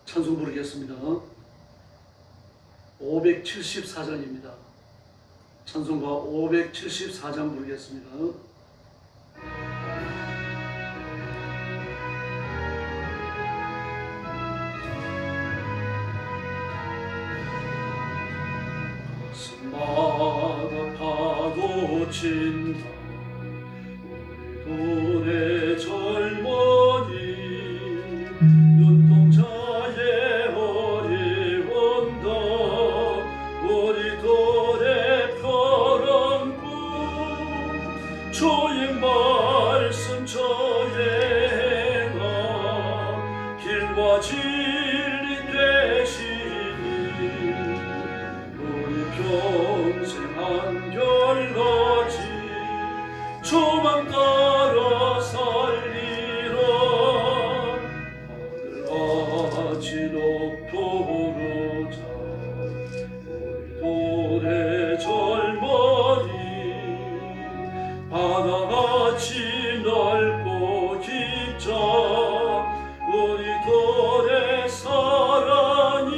찬송 부르겠습니다. 574장입니다. 찬송가 574장 부르겠습니다. 가슴마다 파도 친다 우리 돌의 젊은이 눈동자에 어리운다 우리 돌의 펴랑 꿈 주의 말씀 저의 행함 길과 진리 되시니 우리 평생 한결같이 주만 따라 살리라 하늘같이 높도록 우리 돌의 젊은이 바다같이 넓고 깊자 우리 돌의 사랑이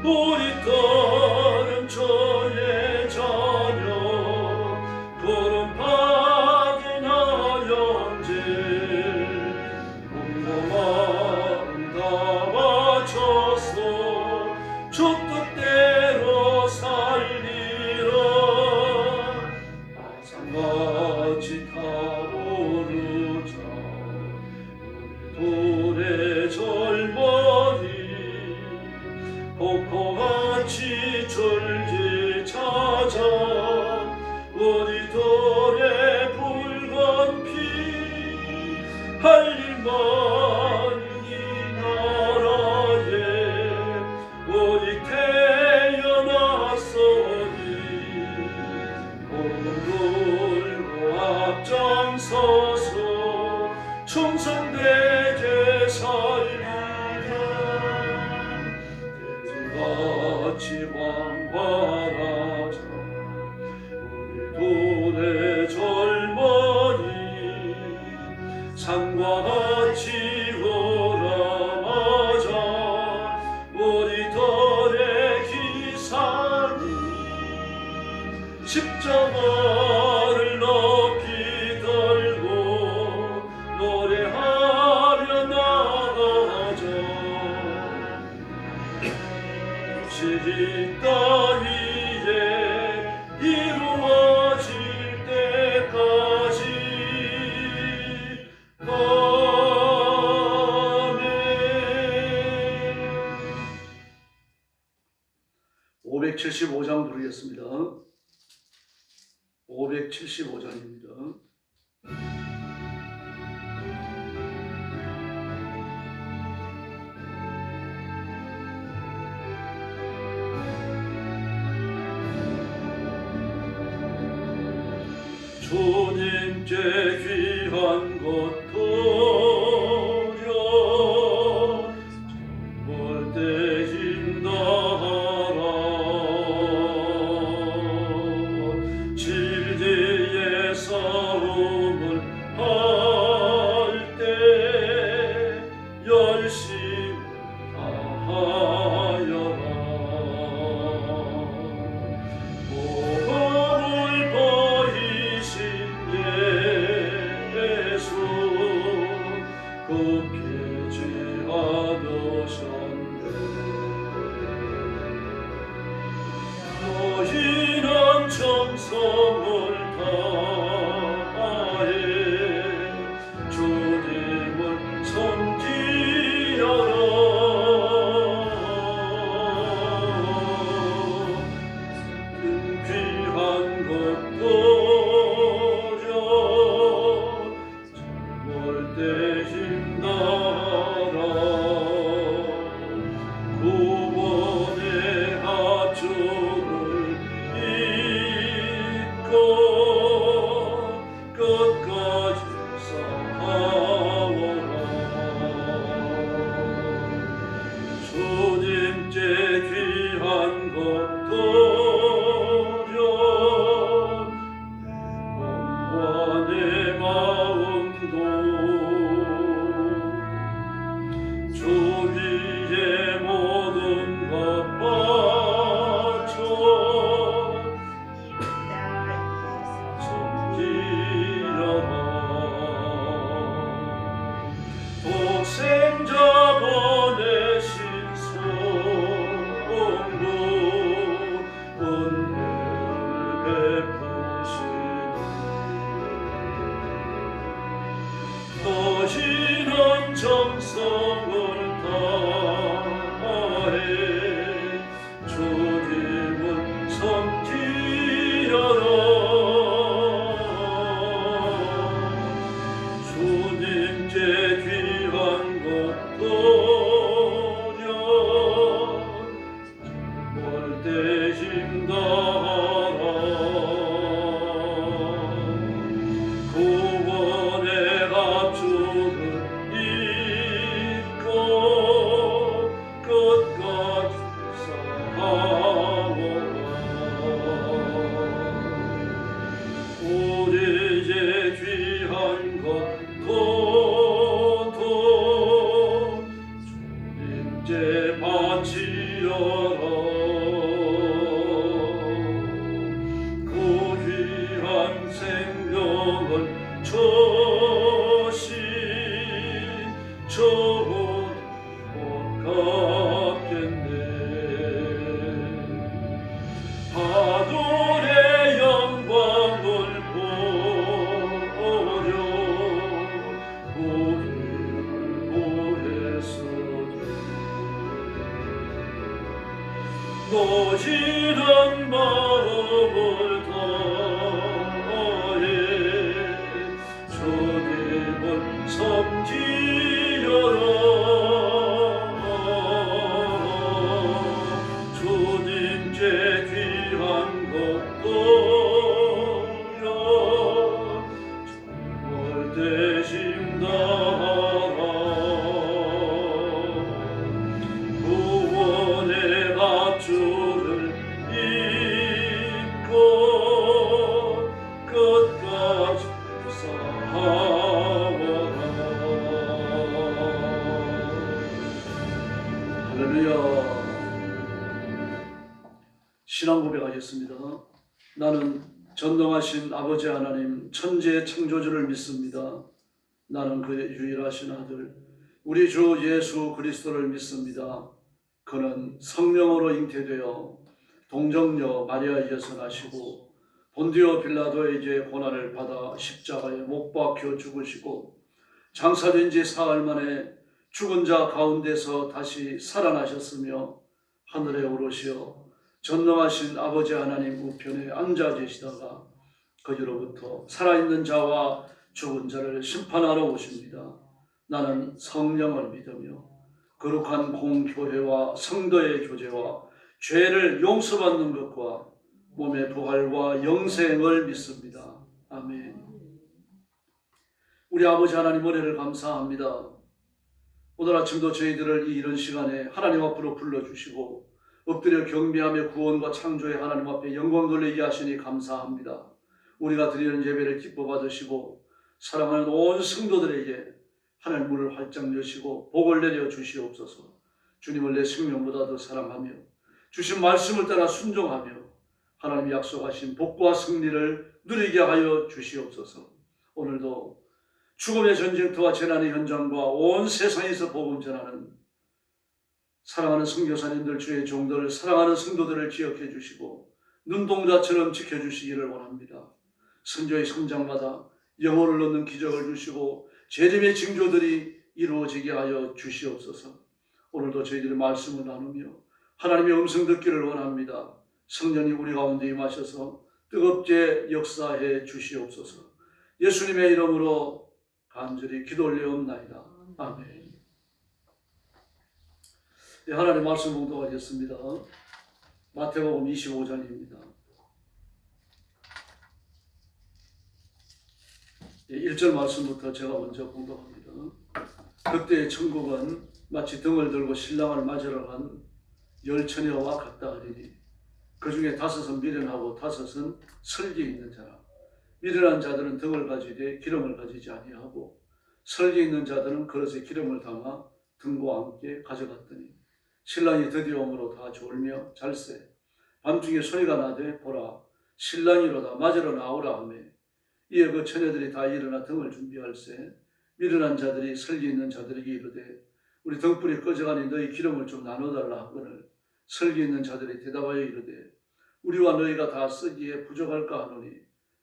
우리 딸은 저의 자녀 푸른 파기나 연재 온몸 다 바쳐서 주 뜻대로 살리라 아산같이 타오르자 우리 돌의 젊은이 벚꽃같이 줄기 찾아 우리 돌의 붉은 피 할일 많은 이 나라에 우리 태어났으니 몸을 들고 앞장서서 충성되게 살리라 같이 왕발하자 우리 돌의 젊은이 산과 같이 오라마자 우리 돌의 기사니 십자가를 높이 들고 노래하며 나가자 이 땅 위에 이루어질 때까지 아멘. 575장 부르겠습니다. 575장입니다. 주님께 귀한 것들여 정말 때 힘다하라 진리의 싸움을 할 때 열심히 다하여라 너희는 정성을 다해 주님을 섬기여라 귀한 것들여 젊을 때 힘다하라 구원의 합주를 잊고 끝까지 싸워라 주님께 귀한 것들여 몸과 내 마음도 주님 영성을 다해 주님을 섬기려라. 주님께 귀한 것 도려 뭘 대심 다하라. 구원의 합주를 잊고 끝까지 싸워라. 우리의 귀한 것 도도 주님께 바치려라. 그 귀한 생명을 주신 저분 못 갚겠네. 하늘의 영광을 보려 우리를 구했으니 노지런 마음을 다해 주님을 섬기려라. 주님께 귀한 것 도려 정말 대심 다하라. 구원의 합주를 잊고 끝까지 싸워라. 할렐루야. 신앙 고백하겠습니다. 나는 전능하신 아버지 하나님 천지의 창조주를 믿습니다. 나는 그의 유일하신 아들 우리 주 예수 그리스도를 믿습니다. 그는 성령으로 잉태되어 동정녀 마리아에게서 나시고 본디오 빌라도에게 고난을 받아 십자가에 못 박혀 죽으시고 장사된 지 사흘 만에 죽은 자 가운데서 다시 살아나셨으며 하늘에 오르시어 전능하신 아버지 하나님 우편에 앉아 계시다가 거기로부터 살아있는 자와 죽은 자를 심판하러 오십니다. 나는 성령을 믿으며 거룩한 공교회와 성도의 교제와 죄를 용서받는 것과 몸의 부활과 영생을 믿습니다. 아멘. 우리 아버지 하나님 은혜를 감사합니다. 오늘 아침도 저희들을 이 이른 시간에 하나님 앞으로 불러주시고 엎드려 경배하며 구원과 창조의 하나님 앞에 영광 돌리게 하시니 감사합니다. 우리가 드리는 예배를 기뻐 받으시고 사랑하는 온 성도들에게 하나님 문을 활짝 여시고 복을 내려 주시옵소서. 주님을 내 생명보다 더 사랑하며 주신 말씀을 따라 순종하며 하나님이 약속하신 복과 승리를 누리게 하여 주시옵소서. 오늘도 죽음의 전쟁터와 재난의 현장과 온 세상에서 복음 전하는 사랑하는 선교사님들 주의 종들을 사랑하는 성도들을 기억해 주시고 눈동자처럼 지켜주시기를 원합니다. 선교의 성장마다 영혼을 얻는 기적을 주시고 재림의 징조들이 이루어지게 하여 주시옵소서. 오늘도 저희들의 말씀을 나누며 하나님의 음성 듣기를 원합니다. 성령이 우리 가운데 임하셔서 뜨겁게 역사해 주시옵소서. 예수님의 이름으로 간절히 기도 올려옵나이다. 아멘. 네, 하나님 말씀 봉독하겠습니다. 마태복음 25장입니다. 1절 말씀부터 제가 먼저 봉독합니다. 그때 천국은 마치 등을 들고 신랑을 맞으러 간 열처녀와 같다 하리니 그 중에 5은 미련하고 5은 설기 있는 자라. 미련한 자들은 등을 가지되 기름을 가지지 아니하고 설기 있는 자들은 그릇에 기름을 담아 등과 함께 가져갔더니 신랑이 드디어 오므로 다 졸며 잘세. 밤중에 소리가 나되 보라 신랑이로다 맞으러 나오라 하며 이에 그 처녀들이 다 일어나 등을 준비할세. 미련한 자들이 설기 있는 자들에게 이르되 우리 등불이 꺼져가니 너희 기름을 좀 나눠달라 하거늘 설기 있는 자들이 대답하여 이르되 우리와 너희가 다 쓰기에 부족할까 하노니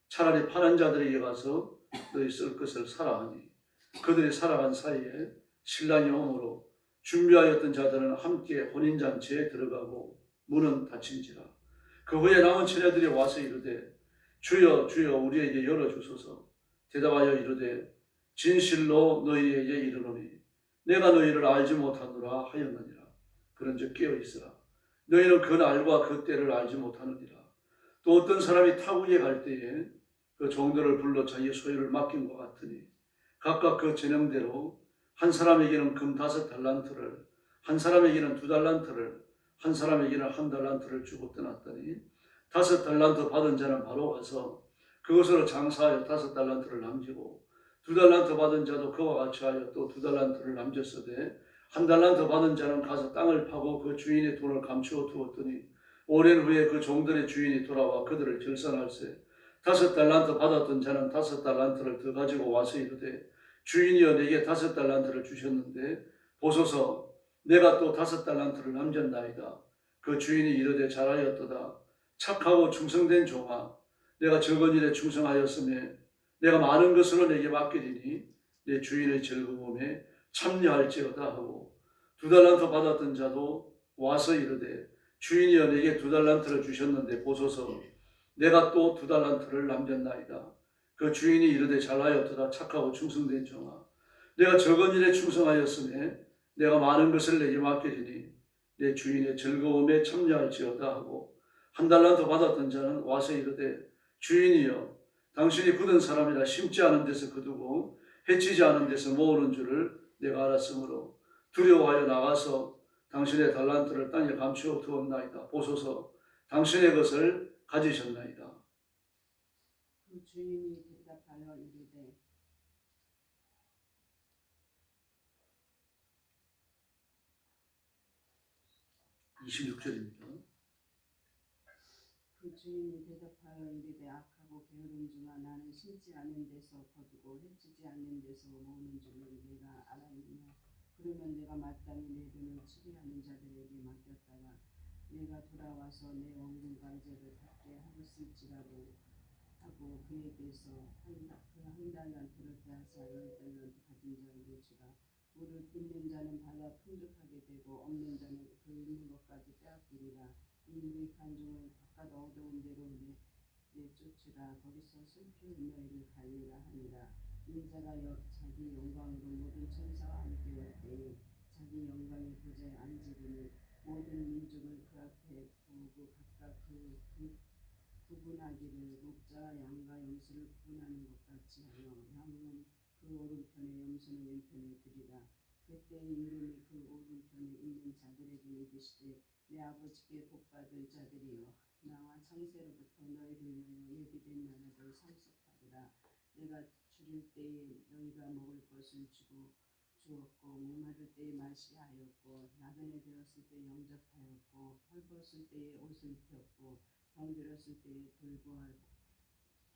차라리 파는 자들에게 가서 너희 쓸 것을 사라 하니 그들이 살아간 사이에 신랑이 오므로 준비하였던 자들은 함께 혼인잔치에 들어가고 문은 닫힌지라. 그 후에 남은 처녀들이 와서 이르되 주여 주여 우리에게 열어주소서. 대답하여 이르되 진실로 너희에게 이르노니 내가 너희를 알지 못하노라 하였느니라. 그런즉 깨어있으라. 너희는 그 날과 그 때를 알지 못하느니라. 또 어떤 사람이 타국에 갈 때에 그 종들을 불러 자기의 소유를 맡긴 것 같으니 각각 그 전형대로 한 사람에게는 금 5달란트를, 한 사람에게는 2달란트를, 한 사람에게는 1달란트를 주고 떠났더니 5달란트 받은 자는 바로 가서 그것으로 장사하여 5달란트를 남기고 2달란트 받은 자도 그와 같이 하여 또 2달란트를 남겼으되 1달란트 받은 자는 가서 땅을 파고 그 주인의 돈을 감추어 두었더니 오랜 후에 그 종들의 주인이 돌아와 그들을 결산할세 5달란트 받았던 자는 5달란트를 더 가지고 와서 이르되 주인이여 내게 5달란트를 주셨는데 보소서 내가 또 5달란트를 남겼나이다. 그 주인이 이르되 잘하였도다. 착하고 충성된 종아 내가 적은 일에 충성하였으며 내가 많은 것으로 내게 맡기리니 내 주인의 즐거움에 참여할지어다 하고 2달란트 받았던 자도 와서 이르되 주인이여 내게 2달란트를 주셨는데 보소서 내가 또 2달란트를 남겼나이다. 그 주인이 이르되 잘하였도다. 착하고 충성된 종아 내가 적은 일에 충성하였으며 내가 많은 것을 내게 맡기리니 내 주인의 즐거움에 참여할지어다 하고 1달란트 받았던 자는 와서 이르되 주인이여 당신이 굳은 사람이라 심지 않은 데서 거두고 해치지 않은 데서 모으는 줄을 내가 알았으므로 두려워하여 나가서 당신의 달란트를 땅에 감추어 두었나이다. 보소서 당신의 것을 가지셨나이다. 그 주인이 대답하여 이르되 26절입니다. 그 주인이 대답하여 이르되 악하고 게으른 중아 나는 심지 않은 데서 거두고 해치지 않는 데서 모으는 줄을 내가 알았느냐. 그러면 내가 마땅히 내 돈을 추리하는 자들에게 맡겼다가 내가 돌아와서 내 원금 관제를 받게 하였을지라도 하고 그에게서 그 1달란트를 빼앗아 10달란트 받은 자에게 주라. 물을 있는 자는 받아 풍족하게 되고 없는 자는 그 있는 것까지 빼앗기리라. 이 무익한 종을 바깥 어두운 데로 내쫓으라. 거기서 슬피 너희를 갈리라 하니라. 인자가 자기 영광으로 모든 천사와 함께 올 때에 자기 영광의 보좌에 앉으리니 모든 민족을 그 앞에 부으고 각각 구분하기를 목자와 양과 염소를 구분하는 것 같이 하여 양은 그 오른편에 염소는 왼편에 두리라. 그때 임금이 그 오른편에 있는 자들에게 이르시되 내 아버지께 복받을 자들이여 나와 창세로부터 너희를 위하여 예비된 나라를 상속하리라. 내가 줄일 때에 너희가 먹을 것을 주었고 목마를 때에 마시게 하였고 나그네 되었을 때 영접하였고 헐벗을 때에 옷을 입혔고 병들었을 때에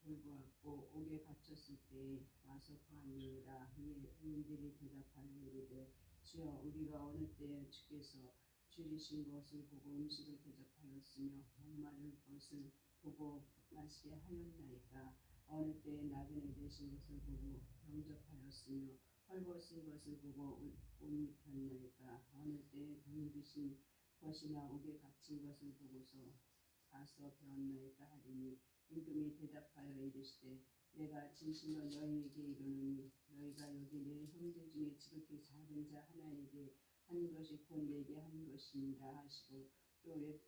돌보았고 옥에 갇혔을 때에 와서 구하니이다. 이에 의인들이 대답하여 이르되 주여 우리가 어느 때에 주께서 줄이신 것을 보고 음식을 대접하였으며 목마를 것을 보고 마시게 하였나이까. 어느 때에 나그네 되신 것을 보고 영접하였으며 헐벗은 것을 보고 옷 입혔나이까. 어느 때에 병드신 것이나 옥에 갇힌 것을 보고서 가서 배웠나이까 하리니 임금이 대답하여 이르시되 내가 진실로 너희에게 이르노니 너희가 여기 내 형제 중에 지극히 작은 자 하나에게 한 것이 곧 내게 한 것이니라 하시고 또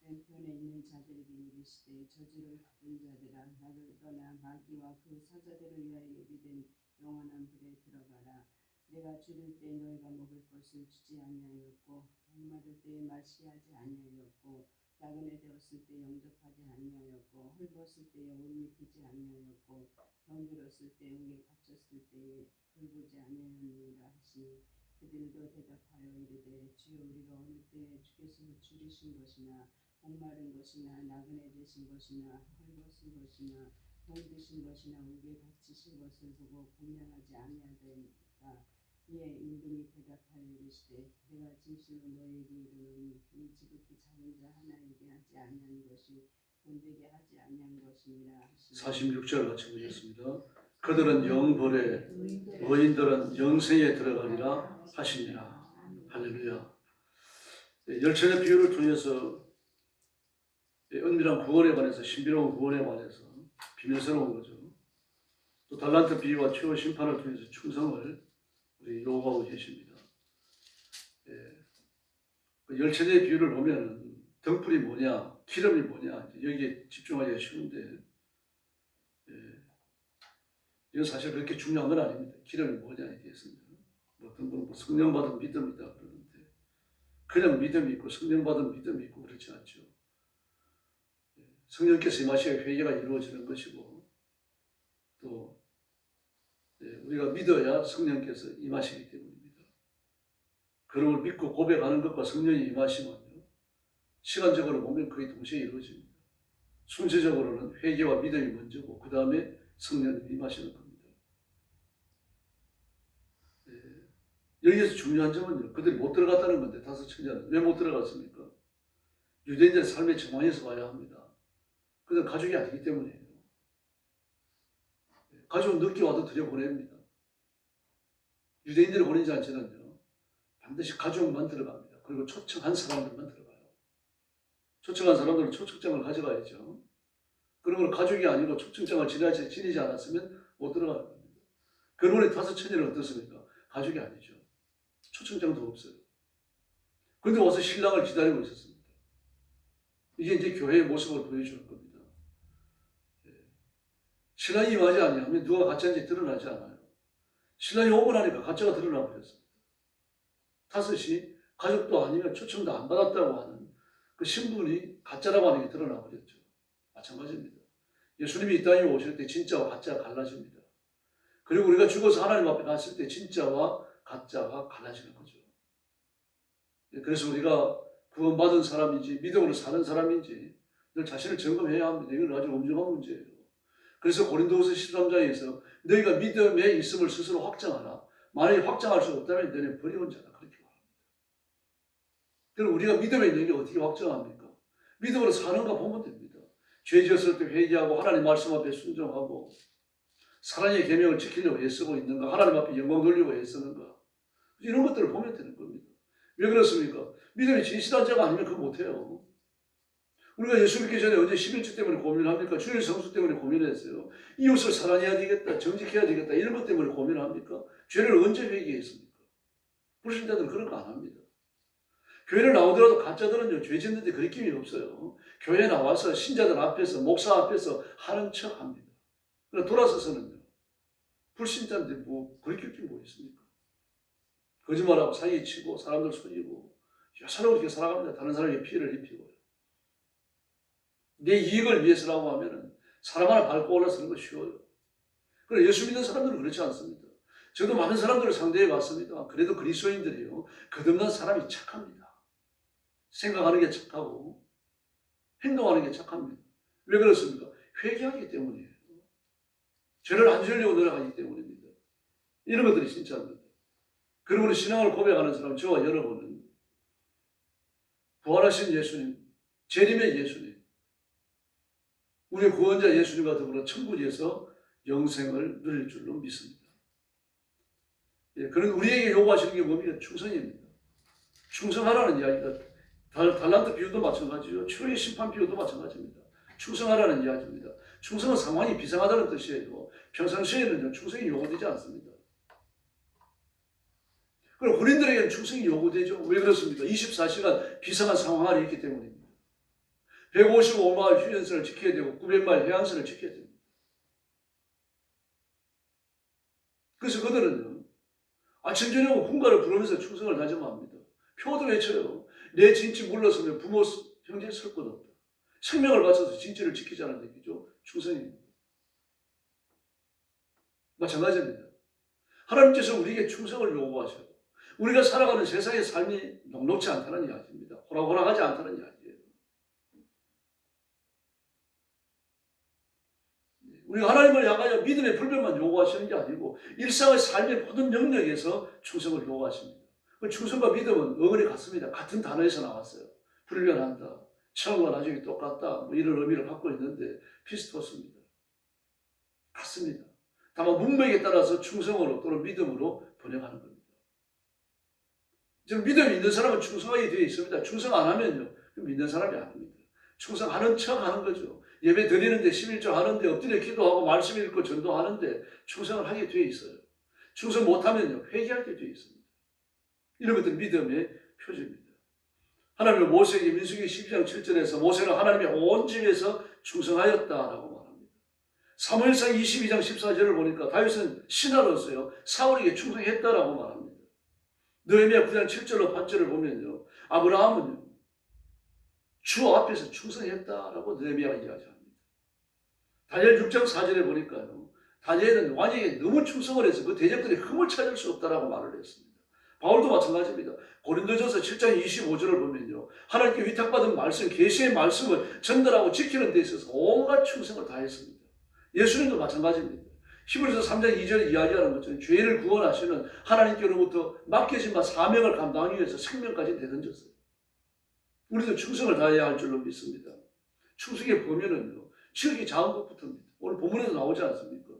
왼편에 있는 자들에게 이르시되 저주를 받은 자들아 나를 떠나 마귀와 그 사자들을 위하여 예비된 영원한 불에 들어가라. 내가 줄일 때 너희가 먹을 것을 주지 아니하였고 목마를 때에 마시게 하지 아니하였고 나그네 되었을 때 영접하지 아니하였고 헐벗을 때에 옷 입히지 아니하였고 병들었을 때 옥에 갇혔을 때에 돌보지 아니하였느니라 하시니 그들도 대답하여 이르되 주여 우리가 어느 때에 주께서 줄이신 것이나 목마른 것이나 나그네 되신 것이나 헐벗은 것이나 병드신 것이나 옥에 갇히신 것을 보고 공명하지 아니하더이까. 이에 임금이 대답하여 이르시되 내가 진실로 너희에게 이르노니 이 지극히 작은 자 하나에게 하지 아니한 것이 곧 내게 하지 아니한 것이니라 하시니 46절 같이 보겠습니다. 그들은 영벌에 의인들은 영생에 들어가리라 하시니라. 할렐루야. 열천의 비유를 통해서 은밀한 구원에 관해서, 신비로운 구원에 관해서 비밀스러운 거죠. 또 달란트 비유와 최후 심판을 통해서 충성을 우리 요구하고 계십니다. 그 열천의 비유를 보면 등불이 뭐냐, 기름이 뭐냐, 여기에 집중하기가 쉬운데, 이건 사실 그렇게 중요한 건 아닙니다. 기름이 뭐냐에 대해서는. 어떤 분은 뭐 성령받은 믿음이다 그러는데, 그냥 믿음이 있고 성령받은 믿음이 있고 그렇지 않죠. 성령께서 임하셔야 회개가 이루어지는 것이고, 또 우리가 믿어야 성령께서 임하시기 때문입니다. 그를 믿고 고백하는 것과 성령이 임하시면요, 시간적으로 보면 거의 동시에 이루어집니다. 순서적으로는 회개와 믿음이 먼저고 그 다음에 성령이 임하시는 겁니다. 여기에서 중요한 점은요, 그들이 못 들어갔다는 건데, 다섯 청년은 왜 못 들어갔습니까? 유대인들의 삶의 정황에서 봐야 합니다. 그들은 가족이 아니기 때문이에요. 가족은 늦게 와도 들여보냅니다. 유대인들이 보내지 않지는요, 반드시 가족만 들어갑니다. 그리고 초청한 사람들만 들어가요. 초청한 사람들은 초청장을 가져가야죠. 그러면 가족이 아니고 초청장을 지니지 않았으면 못 들어가는 겁니다. 그러면 다섯 처녀는 어떻습니까? 가족이 아니죠. 초청장도 없어요. 그런데 와서 신랑을 기다리고 있었습니다. 이게 이제 교회의 모습을 보여주는 겁니다. 신랑이 임하지 아니하면 누가 가짜인지 드러나지 않아요. 신랑이 오고 나니까 가짜가 드러나 버렸습니다. 다섯이 가족도 아니면 초청도 안 받았다고 하는 그 신분이 가짜라고 하는 게 드러나 버렸죠. 마찬가지입니다. 예수님이 이 땅에 오실 때 진짜와 가짜가 갈라집니다. 그리고 우리가 죽어서 하나님 앞에 갔을 때 진짜와 가짜가 갈라지는 거죠. 그래서 우리가 구원받은 사람인지 믿음으로 사는 사람인지 늘 자신을 점검해야 합니다. 이건 아주 엄중한 문제예요. 그래서 고린도후서 13장에서 너희가 믿음에 있음을 스스로 확정하라. 만약에 확정할 수 없다면 너희는 버리온 자다. 그렇게 말합니다. 그럼 우리가 믿음에 있는 게 어떻게 확정합니까? 믿음으로 사는가 보면 됩니다. 죄 지었을 때 회개하고 하나님 말씀 앞에 순종하고 사랑의 계명을 지키려고 애쓰고 있는가, 하나님 앞에 영광 돌리고 애쓰는가, 이런 것들을 보면 되는 겁니다. 왜 그렇습니까? 믿음이 진실한 자가 아니면 그거 못해요. 우리가 예수 믿기 전에 언제 11주 때문에 고민합니까? 주일 성수 때문에 고민했어요. 이웃을 사랑해야 되겠다, 정직해야 되겠다, 이런 것 때문에 고민합니까? 죄를 언제 회개했습니까? 불신자들은 그런 거 안 합니다. 교회를 나오더라도 가짜들은요, 죄 짓는데 그럴 힘이 없어요. 교회 나와서 신자들 앞에서, 목사 앞에서 하는 척 합니다. 그러나 돌아서서는요, 불신자인데 뭐 그렇게 게 뭐 있습니까? 거짓말하고 사기치고 사람들 속이고 여사로 이렇게 살아갑니다. 다른 사람에게 피해를 입히고요. 내 이익을 위해서라고 하면은 사람 하나 밟고 올라서는 거 쉬워요. 그러나 예수 믿는 사람들은 그렇지 않습니다. 저도 많은 사람들을 상대해 봤습니다. 그래도 그리스도인들이요, 거듭난 사람이 착합니다. 생각하는 게 착하고 행동하는 게 착합니다. 왜 그렇습니까? 회개하기 때문이에요. 죄를 안 지으려고 노력하기 때문입니다. 이런 것들이 진짜입니다. 그러므로 신앙을 고백하는 사람, 저와 여러분은 부활하신 예수님, 재림의 예수님, 우리 구원자 예수님과 더불어 천국에서 영생을 누릴 줄로 믿습니다. 그런 우리에게 요구하시는 게 뭡니까? 충성입니다. 충성하라는 이야기가, 달란트 비유도 마찬가지죠. 최후의 심판 비유도 마찬가지입니다. 충성하라는 이야기입니다. 충성은 상황이 비상하다는 뜻이에요. 평상시에는 충성이 요구되지 않습니다. 그럼 군인들에게는 충성이 요구되죠. 왜 그렇습니까? 24시간 비상한 상황 아래 있기 때문입니다. 155마일 휴전선을 지켜야 되고 900마일 해안선을 지켜야 됩니다. 그래서 그들은요, 아침 저녁 군가를 부르면서 충성을 다짐합니다. 표도 외쳐요. 내 진치 물러서면 부모 형제 설 것 없다. 생명을 바쳐서 진치를 지키자는 얘기죠. 충성입니다. 마찬가지입니다. 하나님께서 우리에게 충성을 요구하셔요. 우리가 살아가는 세상의 삶이 녹록지 않다는 이야기입니다. 호락호락하지 않다는 이야기예요. 우리가 하나님을 향하여 믿음의 불변만 요구하시는 게 아니고 일상의 삶의 모든 영역에서 충성을 요구하십니다. 그 충성과 믿음은 어근이 같습니다. 같은 단어에서 나왔어요. 불변한다, 처음과 나중에 똑같다, 뭐 이런 의미를 갖고 있는데 비슷했습니다. 같습니다. 다만 문맥에 따라서 충성으로 또는 믿음으로 번역하는 겁니다. 지금 믿음이 있는 사람은 충성하게 되어 있습니다. 충성 안 하면요, 믿는 사람이 아닙니다. 충성하는 척 하는 거죠. 예배 드리는데 11조 하는데 엎드려 기도하고 말씀 읽고 전도하는데 충성을 하게 되어 있어요. 충성 못하면요, 회개하게 되어 있습니다. 이런 것들 믿음의 표지입니다. 하나님은 모세에게 민수기 12장 7절에서 모세는 하나님의 온 집에서 충성하였다라고 말합니다. 사무엘상 22장 14절을 보니까 다윗은 신하로서요, 사울에게 충성했다라고 말합니다. 느헤미야 9장 7절로 8절을 보면요, 아브라함은요, 주 앞에서 충성했다라고 느헤미야가 이야기합니다. 다니엘 6장 4절에 보니까요, 다니엘은 왕에게 너무 충성을 해서 그 대적들이 흠을 찾을 수 없다라고 말을 했습니다. 바울도 마찬가지입니다. 고린도전서 7장 25절을 보면요, 하나님께 위탁받은 말씀, 계시의 말씀을 전달하고 지키는 데 있어서 온갖 충성을 다했습니다. 예수님도 마찬가지입니다. 히브리서 3장 2절에 이야기하는 것처럼 죄를 구원하시는 하나님께로부터 맡겨진 바 사명을 감당하기 위해서 생명까지 내던졌어요. 우리도 충성을 다해야 할 줄로 믿습니다. 충성의 범위는요, 지극히 작은 것부터입니다. 오늘 본문에도 나오지 않습니까?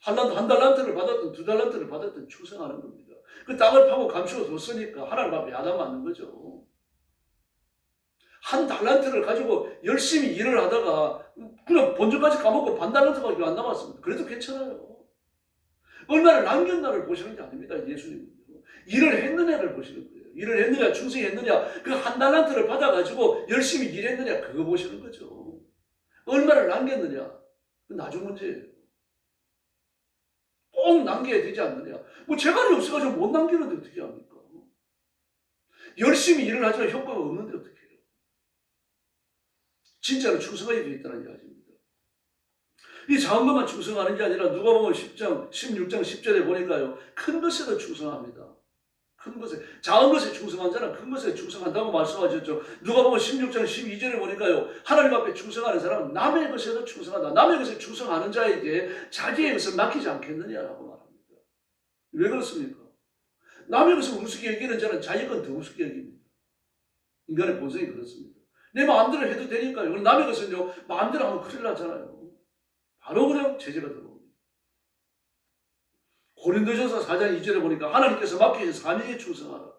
한 달란트를 받았든 2달란트를 받았든 충성하는 겁니다. 그 땅을 파고 감추어 뒀으니까 하나님 앞에 야단 맞는 거죠. 한 달란트를 가지고 열심히 일을 하다가 그냥 본전까지 까먹고 반 달란트밖에 안 남았습니다. 그래도 괜찮아요. 얼마나 남겼나를 보시는 게 아닙니다. 예수님은 일을 했느냐를 보시는 거예요. 일을 했느냐, 충성했느냐, 그 한 달란트를 받아가지고 열심히 일했느냐, 그거 보시는 거죠. 얼마나 남겼느냐, 그건 나중 문제예요. 꼭 남겨야 되지 않느냐. 뭐 재간이 없어가지고 못 남기는데 어떻게 합니까? 열심히 일을 하지만 효과가 없는데 어떻게 해요? 진짜로 충성하게 되어 있다는 이야기입니다. 이 작은 것만 충성하는 게 아니라 누가복음 16장 10절에 보니까요, 큰 것에도 충성합니다. 큰 것에, 작은 것에 충성한 자는 큰 것에 충성한다고 말씀하셨죠. 누가복음 16장 12절에 보니까요, 하나님 앞에 충성하는 사람은 남의 것에도 충성한다. 남의 것에 충성하는 자에게 자기의 것을 맡기지 않겠느냐라고 말합니다. 왜 그렇습니까? 남의 것을 우습게 여기는 자는 자기 건 더 우습게 여깁니다. 인간의 본성이 그렇습니다. 내 마음대로 해도 되니까요. 남의 것은요, 마음대로 하면 큰일 나잖아요. 바로 그냥 제재가 들어옵니다. 고린도전서 4장 2절에 보니까 하나님께서 맡기신 사명에 충성하라,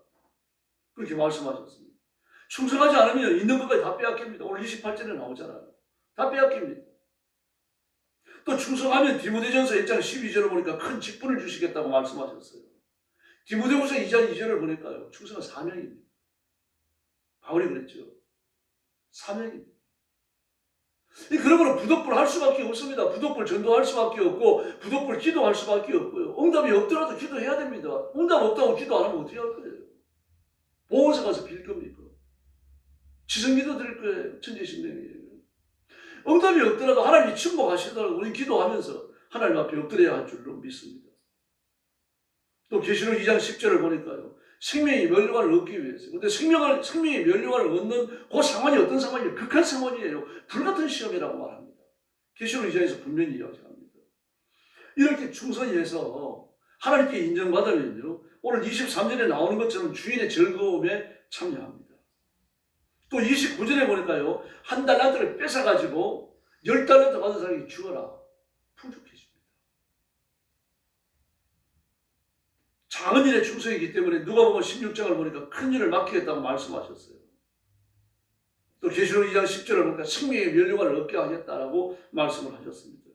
그렇게 말씀하셨습니다. 충성하지 않으면 있는 것까지 다 빼앗깁니다. 오늘 28절에 나오잖아요. 다 빼앗깁니다. 또 충성하면 디모데전서 1장 12절을 보니까 큰 직분을 주시겠다고 말씀하셨어요. 디모데후서 2장 2절을 보니까요, 충성은 사명입니다. 바울이 그랬죠. 사명입니다. 그러므로 부덕불 할 수밖에 없습니다. 부덕불 전도할 수밖에 없고, 부덕불 기도할 수밖에 없고요. 응답이 없더라도 기도해야 됩니다. 응답 없다고 기도 안 하면 어떻게 할 거예요? 보험사 가서 빌 겁니까? 지성기도 드릴 거예요. 천지신명이에요. 응답이 없더라도 하나님이 침묵하시더라도 우리 기도하면서 하나님 앞에 엎드려야 할 줄로 믿습니다. 또 계시록 2장 10절을 보니까요, 생명이 면류관을 얻기 위해서. 근데 생명이 면류관을 얻는 그 상황이 어떤 상황이에요? 극한 상황이에요. 불같은 시험이라고 말합니다. 계시록 2장에서 분명히 이야기합니다. 이렇게 충성해서 하나님께 인정받으면요, 오늘 23절에 나오는 것처럼 주인의 즐거움에 참여합니다. 또 29절에 보니까요, 한 달란트를 뺏어가지고 10달란트 받은 사람에게 주어라. 풍족해집니다. 작은 일에 충성이기 때문에 누가복음 16장을 보니까 큰 일을 맡기겠다고 말씀하셨어요. 또 계시록 2장 10절을 보니까 생명의 면류관을 얻게 하겠다라고 말씀을 하셨습니다.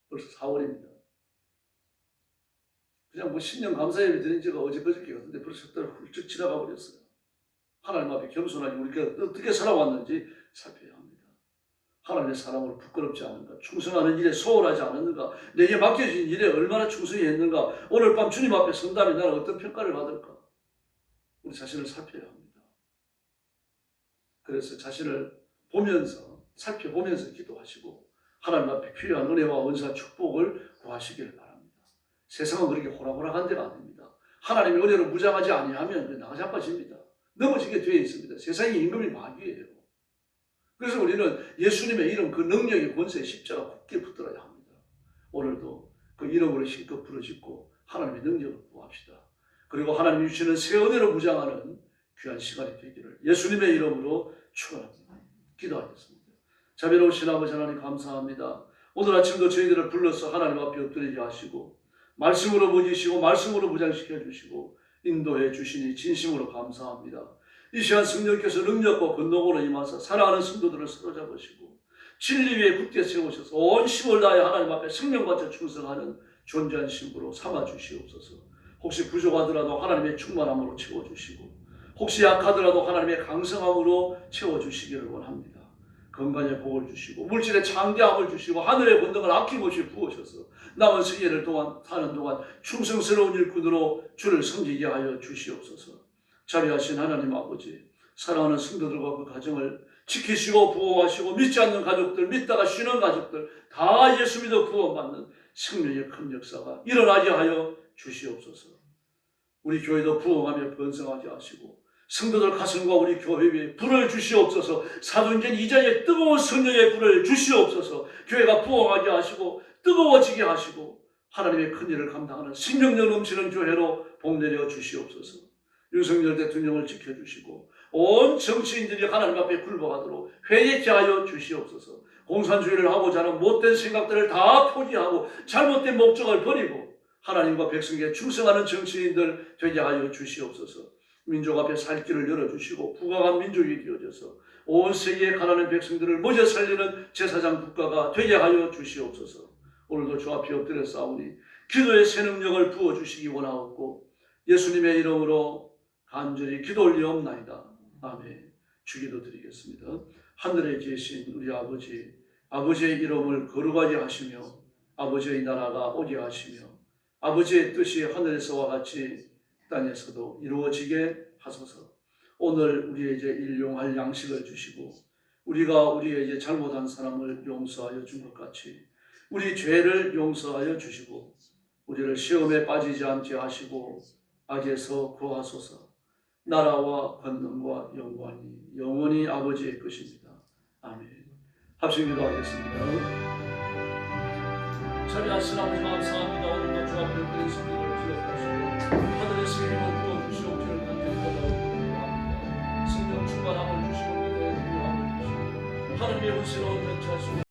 벌써 4월입니다. 그냥 뭐 신년 감사예배 드린 지가 어제 그저께 같은데 벌써 석 달을 훌쩍 지나가 버렸어요. 하나님 앞에 겸손하게 우리가 어떻게 살아왔는지 살펴야 합니다. 하나님의 사랑으로 부끄럽지 않은가, 충성하는 일에 소홀하지 않았는가, 내게 맡겨진 일에 얼마나 충성히 했는가, 오늘 밤 주님 앞에 선다면 나는 어떤 평가를 받을까, 우리 자신을 살펴야 합니다. 그래서 자신을 보면서, 살펴보면서 기도하시고 하나님 앞에 필요한 은혜와 은사, 축복을 구하시기를 바랍니다. 세상은 그렇게 호락호락한 데가 아닙니다. 하나님의 은혜로 무장하지 아니하면 나가자빠집니다. 넘어지게 되어 있습니다. 세상의 임금이 마귀예요. 그래서 우리는 예수님의 이름, 그 능력의 권세에 십자가 굳게 붙들어야 합니다. 오늘도 그 이름으로 힘껏 부르짖고 하나님의 능력을 구합시다. 그리고 하나님이 주시는 새 은혜로 무장하는 귀한 시간이 되기를 예수님의 이름으로 축원합니다. 기도하겠습니다. 자비로우신 아버지 하나님 감사합니다. 오늘 아침도 저희들을 불러서 하나님 앞에 엎드리게 하시고 말씀으로 부지시고 말씀으로 무장시켜 주시고 인도해 주시니 진심으로 감사합니다. 이 시간 성령께서 능력과 권능으로 임하사 사랑하는 성도들을 사로잡으시고 진리 위에 굳게 세우셔서 온 힘을 다해 하나님 앞에 생명받쳐 충성하는 존재한 신부로 삼아 주시옵소서. 혹시 부족하더라도 하나님의 충만함으로 채워주시고 혹시 약하더라도 하나님의 강성함으로 채워주시기를 원합니다. 건강에 복을 주시고 물질의 장대함을 주시고 하늘의 권능을 아낌없이 부으셔서 남은 생애를 사는 동안 충성스러운 일꾼으로 주를 섬기게 하여 주시옵소서. 자비하신 하나님 아버지, 사랑하는 성도들과 그 가정을 지키시고 보호하시고 믿지 않는 가족들, 믿다가 쉬는 가족들 다 예수 믿어 구원받는 생명의 큰 역사가 일어나게 하여 주시옵소서. 우리 교회도 부흥하며 번성하게 하시고 성도들 가슴과 우리 교회 위에 불을 주시옵소서. 사도행전 2장의 뜨거운 성령의 불을 주시옵소서. 교회가 부흥하게 하시고 뜨거워지게 하시고 하나님의 큰 일을 감당하는 생명력 넘치는 교회로 복내려 주시옵소서. 윤석열 대통령을 지켜주시고 온 정치인들이 하나님 앞에 굴복하도록 회개케 하여 주시옵소서. 공산주의를 하고자 하는 못된 생각들을 다 포기하고 잘못된 목적을 버리고 하나님과 백성에게 충성하는 정치인들 되게 하여 주시옵소서. 민족 앞에 살 길을 열어주시고 부강한 민족이 되어져서 온 세계에 가난한 백성들을 먹여 살리는 제사장 국가가 되게 하여 주시옵소서. 오늘도 주 앞에 엎드려 싸우니 기도의 새 능력을 부어주시기 원하옵고 예수님의 이름으로 간절히 기도 올리옵나이다. 아멘. 주기도 드리겠습니다. 하늘에 계신 우리 아버지, 아버지의 이름을 거룩하게 하시며 아버지의 나라가 오게 하시며 아버지의 뜻이 하늘에서와 같이 땅에서도 이루어지게 하소서. 오늘 우리에게 일용할 양식을 주시고 우리가 우리에게 잘못한 사람을 용서하여 준 것 같이 우리 죄를 용서하여 주시고 우리를 시험에 빠지지 않게 하시고 악에서 구하소서. 나라와 권능과 영광이 영원히 아버지의 것입니다. 아멘. 합심 기도하겠습니다. 자비하신 아버지 감사합니다. 오늘도 주 앞에 엎드린 성도를 기억하시고 하늘에서 힘을 부어주시고 저를 간절히 바라옵니다. 성령 충만함을 주시고 믿음의 능력함을 주시고 하나님의 은혜로 전체하시고